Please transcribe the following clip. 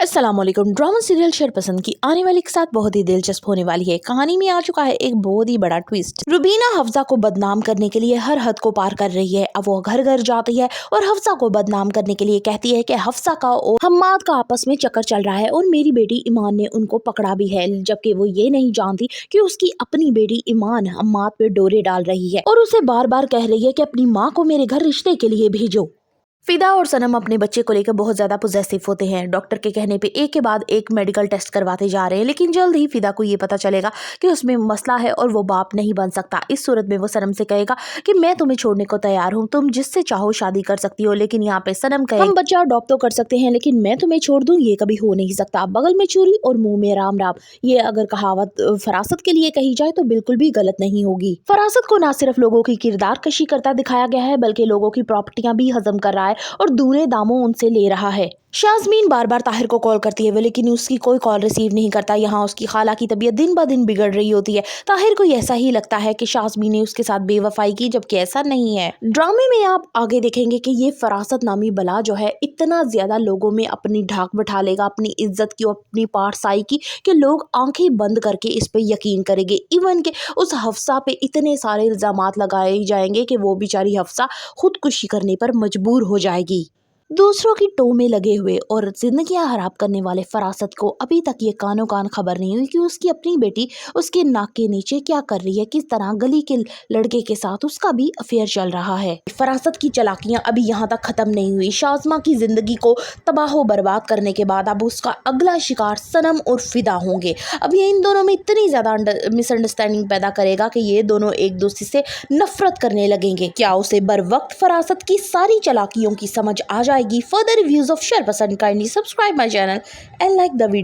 अस्सलाम वालेकुम। Drama serial शरपसंद की आने वाली के साथ बहुत ही दिलचस्प होने वाली है। कहानी में आ चुका है एक बहुत ही बड़ा ट्विस्ट। रुबीना हफ्सा को बदनाम करने के लिए हर हद को पार कर रही है। अब वो घर घर जाती है और हफ्सा को बदनाम करने के लिए कहती है कि हफ्सा का और हम्माद का आपस में चक्कर चल रहा है और मेरी बेटी ईमान ने उनको पकड़ा भी है, जबकि वो ये नहीं जानती कि उसकी अपनी बेटी ईमान हम्माद पे डोरे डाल रही है और उसे बार बार कह रही है कि अपनी माँ को मेरे घर रिश्ते के लिए भेजो। फिदा और सनम अपने बच्चे को लेकर बहुत ज्यादा पोजेसिव होते हैं। डॉक्टर के कहने पे एक के बाद एक मेडिकल टेस्ट करवाते जा रहे हैं, लेकिन जल्द ही फिदा को ये पता चलेगा कि उसमें मसला है और वो बाप नहीं बन सकता। इस सूरत में वो सनम से कहेगा कि मैं तुम्हें छोड़ने को तैयार हूँ, तुम जिससे चाहो शादी कर सकती हो। लेकिन यहाँ पे सनम कहे हम बच्चा अडॉप्ट तो कर सकते हैं, लेकिन मैं तुम्हें छोड़ दूँ ये कभी हो नहीं सकता। बगल में चूरी और मुंह में राम राम, ये अगर कहावत फरासत के लिए कही जाए तो बिल्कुल भी गलत नहीं होगी। फरासत को न सिर्फ लोगों की किरदार कशी करता दिखाया गया है, बल्कि लोगों की प्रॉपर्टियां भी हजम कर रहा है और दूने दामों उनसे ले रहा है। शाज़मीन बार बार ताहिर को कॉल करती है, लेकिन उसकी कोई कॉल रिसीव नहीं करता। यहाँ उसकी खाला की तबीयत दिन ब दिन बिगड़ रही होती है। ताहिर को ऐसा ही लगता है कि शाज़मीन ने उसके साथ बेवफाई की, जबकि ऐसा नहीं है। ड्रामे में आप आगे देखेंगे कि ये फरासत नामी बला जो है इतना ज्यादा लोगों में अपनी ढाक बैठा लेगा, अपनी इज्जत की और अपनी पाठसाई की, कि लोग आंखें बंद करके इस पे यकीन करेंगे। इवन के उस हफ्सा पे इतने सारे इल्जामात लगाए जाएंगे कि वो बेचारी हफ्सा खुदकुशी करने पर मजबूर हो जाएगी। दूसरों की टो में लगे हुए और जिंदगियां खराब करने वाले फरासत को अभी तक ये कानो कान खबर नहीं हुई कि उसकी अपनी बेटी उसके नाक के नीचे क्या कर रही है, किस तरह गली के लड़के के साथ उसका भी अफेयर चल रहा है। फरासत की चालाकियां अभी यहाँ तक खत्म नहीं हुई। शाज़मा की जिंदगी को तबाह बर्बाद करने के बाद अब उसका अगला शिकार सनम और फिदा होंगे। अब ये इन दोनों में इतनी ज्यादा मिसअंडरस्टैंडिंग पैदा करेगा कि ये दोनों एक दूसरे से नफरत करने लगेंगे। क्या उसे बर वक्त फरासत की सारी चालाकियों की समझ आ जाएगी? फर्दर रिव्यूज ऑफ शरपसंद, kindly subscribe my channel and like the video.